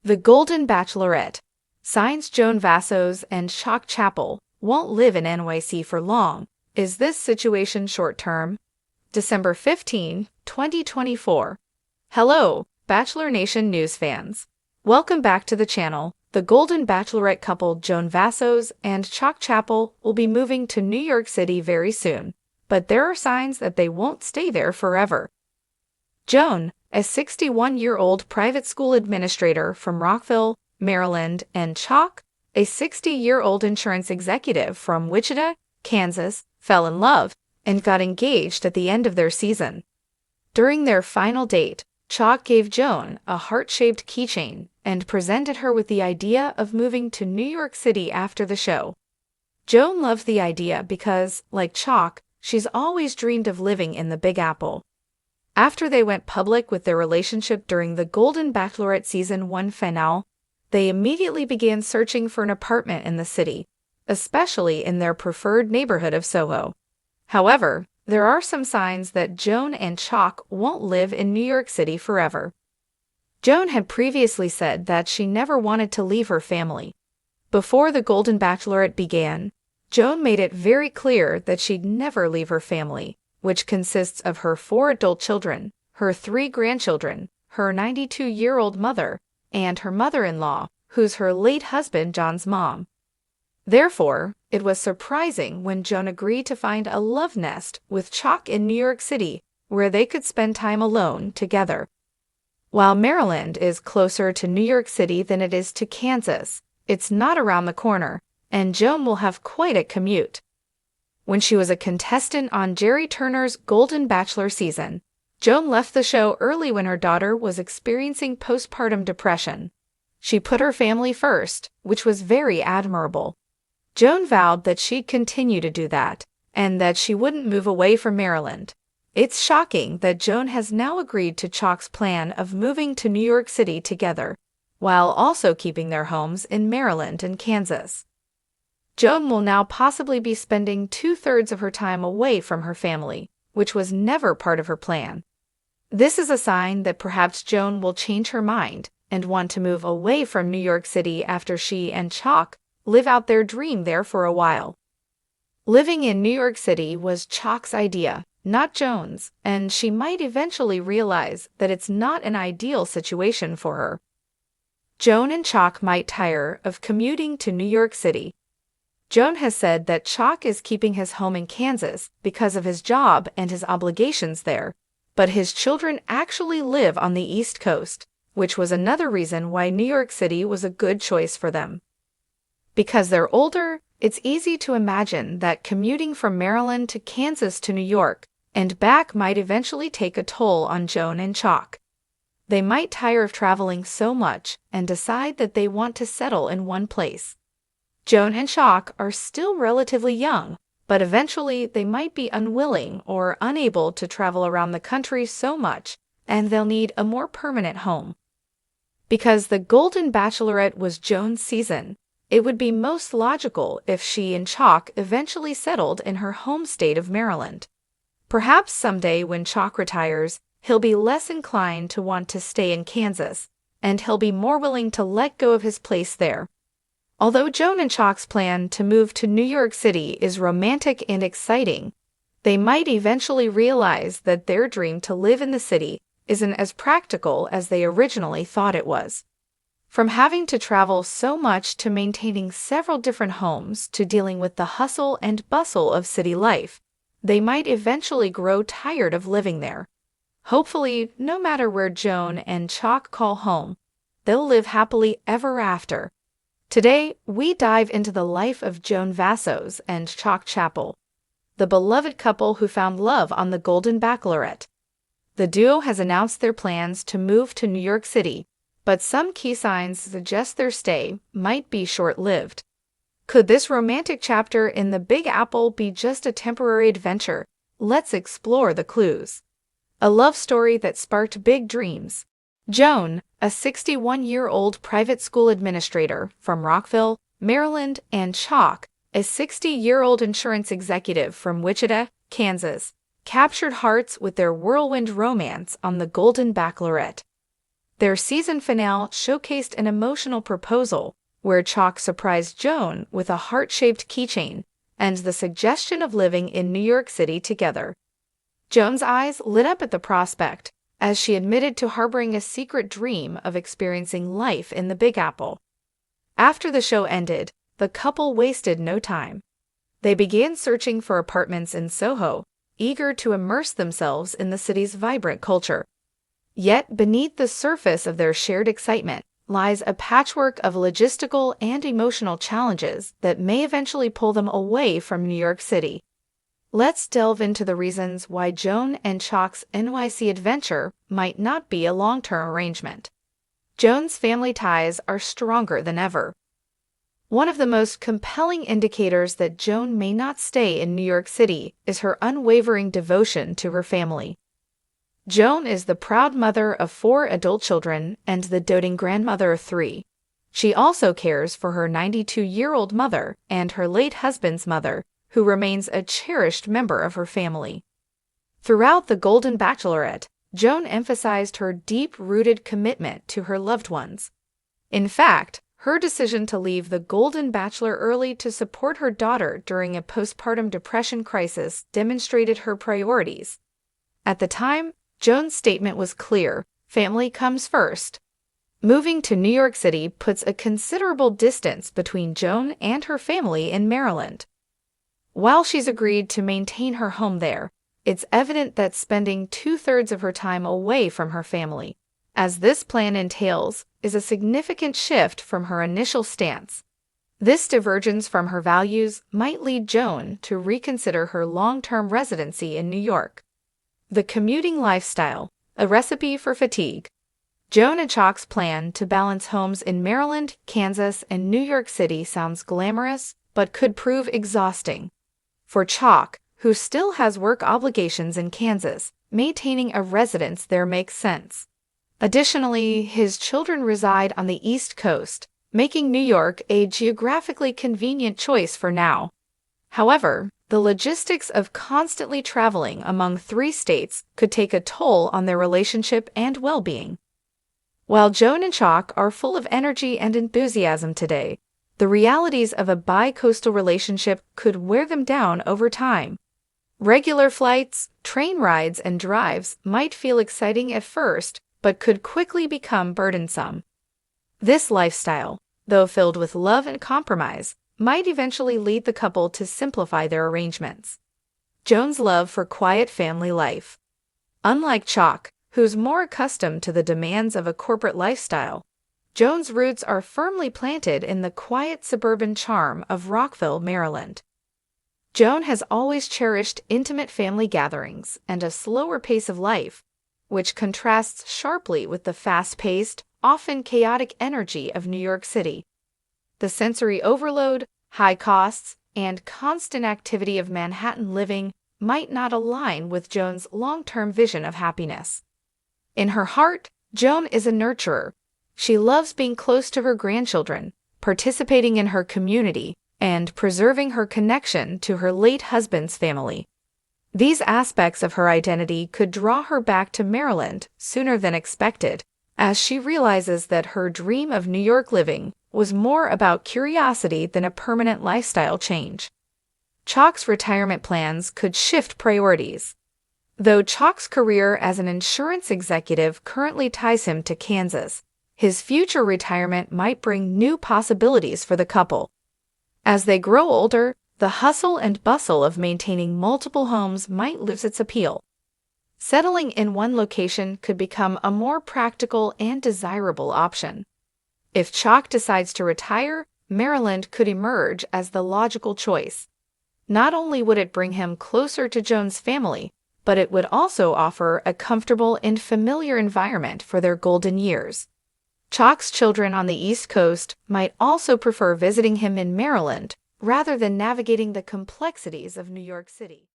The Golden Bachelorette. Signs Joan Vassos and Chock Chapple won't live in NYC for long. Is this situation short-term? December 15, 2024. Hello, Bachelor Nation news fans. Welcome back to the channel. The Golden Bachelorette couple Joan Vassos and Chock Chapple will be moving to New York City very soon, but there are signs that they won't stay there forever. Joan, a 61-year-old private school administrator from Rockville, Maryland, and Chock, a 60-year-old insurance executive from Wichita, Kansas, fell in love and got engaged at the end of their season. During their final date, Chock gave Joan a heart-shaped keychain and presented her with the idea of moving to New York City after the show. Joan loved the idea because, like Chock, she's always dreamed of living in the Big Apple. After they went public with their relationship during the Golden Bachelorette Season 1 finale, they immediately began searching for an apartment in the city, especially in their preferred neighborhood of Soho. However, there are some signs that Joan and Chock won't live in New York City forever. Joan had previously said that she never wanted to leave her family. Before the Golden Bachelorette began, Joan made it very clear that she'd never leave her family, which consists of her 4 adult children, her 3 grandchildren, her 92-year-old mother, and her mother-in-law, who's her late husband John's mom. Therefore, it was surprising when Joan agreed to find a love nest with Chock in New York City, where they could spend time alone together. While Maryland is closer to New York City than it is to Kansas, it's not around the corner, and Joan will have quite a commute. When she was a contestant on Jerry Turner's Golden Bachelor season, Joan left the show early when her daughter was experiencing postpartum depression. She put her family first, which was very admirable. Joan vowed that she'd continue to do that, and that she wouldn't move away from Maryland. It's shocking that Joan has now agreed to Chock's plan of moving to New York City together, while also keeping their homes in Maryland and Kansas. Joan will now possibly be spending 2/3 of her time away from her family, which was never part of her plan. This is a sign that perhaps Joan will change her mind and want to move away from New York City after she and Chock live out their dream there for a while. Living in New York City was Chock's idea, not Joan's, and she might eventually realize that it's not an ideal situation for her. Joan and Chock might tire of commuting to New York City. Joan has said that Chock is keeping his home in Kansas because of his job and his obligations there, but his children actually live on the East Coast, which was another reason why New York City was a good choice for them. Because they're older, it's easy to imagine that commuting from Maryland to Kansas to New York and back might eventually take a toll on Joan and Chock. They might tire of traveling so much and decide that they want to settle in one place. Joan and Chock are still relatively young, but eventually they might be unwilling or unable to travel around the country so much, and they'll need a more permanent home. Because the Golden Bachelorette was Joan's season, it would be most logical if she and Chock eventually settled in her home state of Maryland. Perhaps someday when Chock retires, he'll be less inclined to want to stay in Kansas, and he'll be more willing to let go of his place there. Although Joan and Chock's plan to move to New York City is romantic and exciting, they might eventually realize that their dream to live in the city isn't as practical as they originally thought it was. From having to travel so much to maintaining several different homes to dealing with the hustle and bustle of city life, they might eventually grow tired of living there. Hopefully, no matter where Joan and Chock call home, they'll live happily ever after. Today, we dive into the life of Joan Vassos and Chock Chapple, the beloved couple who found love on the Golden Bachelorette. The duo has announced their plans to move to New York City, but some key signs suggest their stay might be short-lived. Could this romantic chapter in the Big Apple be just a temporary adventure? Let's explore the clues. A love story that sparked big dreams. Joan, a 61-year-old private school administrator from Rockville, Maryland, and Chock, a 60-year-old insurance executive from Wichita, Kansas, captured hearts with their whirlwind romance on the Golden Bachelorette. Their season finale showcased an emotional proposal where Chock surprised Joan with a heart-shaped keychain and the suggestion of living in New York City together. Joan's eyes lit up at the prospect as she admitted to harboring a secret dream of experiencing life in the Big Apple. After the show ended, the couple wasted no time. They began searching for apartments in Soho, eager to immerse themselves in the city's vibrant culture. Yet beneath the surface of their shared excitement lies a patchwork of logistical and emotional challenges that may eventually pull them away from New York City. Let's delve into the reasons why Joan and Chock's NYC adventure might not be a long-term arrangement. Joan's family ties are stronger than ever. One of the most compelling indicators that Joan may not stay in New York City is her unwavering devotion to her family. Joan is the proud mother of 4 adult children and the doting grandmother of 3. She also cares for her 92-year-old mother and her late husband's mother, who remains a cherished member of her family. Throughout the Golden Bachelorette, Joan emphasized her deep-rooted commitment to her loved ones. In fact, her decision to leave the Golden Bachelor early to support her daughter during a postpartum depression crisis demonstrated her priorities. At the time, Joan's statement was clear: family comes first. Moving to New York City puts a considerable distance between Joan and her family in Maryland. While she's agreed to maintain her home there, it's evident that spending 2/3 of her time away from her family, as this plan entails, is a significant shift from her initial stance. This divergence from her values might lead Joan to reconsider her long-term residency in New York. The commuting lifestyle, a recipe for fatigue. Joan and Chock's plan to balance homes in Maryland, Kansas, and New York City sounds glamorous, but could prove exhausting. For Chock, who still has work obligations in Kansas, maintaining a residence there makes sense. Additionally, his children reside on the East Coast, making New York a geographically convenient choice for now. However, the logistics of constantly traveling among 3 states could take a toll on their relationship and well-being. While Joan and Chock are full of energy and enthusiasm today, the realities of a bi-coastal relationship could wear them down over time. Regular flights, train rides, and drives might feel exciting at first, but could quickly become burdensome. This lifestyle, though filled with love and compromise, might eventually lead the couple to simplify their arrangements. Joan's love for quiet family life. Unlike Chock, who's more accustomed to the demands of a corporate lifestyle, Joan's roots are firmly planted in the quiet suburban charm of Rockville, Maryland. Joan has always cherished intimate family gatherings and a slower pace of life, which contrasts sharply with the fast-paced, often chaotic energy of New York City. The sensory overload, high costs, and constant activity of Manhattan living might not align with Joan's long-term vision of happiness. In her heart, Joan is a nurturer. She loves being close to her grandchildren, participating in her community, and preserving her connection to her late husband's family. These aspects of her identity could draw her back to Maryland sooner than expected, as she realizes that her dream of New York living was more about curiosity than a permanent lifestyle change. Chock's retirement plans could shift priorities. Though Chock's career as an insurance executive currently ties him to Kansas, his future retirement might bring new possibilities for the couple. As they grow older, the hustle and bustle of maintaining multiple homes might lose its appeal. Settling in one location could become a more practical and desirable option. If Chock decides to retire, Maryland could emerge as the logical choice. Not only would it bring him closer to Joan's family, but it would also offer a comfortable and familiar environment for their golden years. Chock's children on the East Coast might also prefer visiting him in Maryland rather than navigating the complexities of New York City.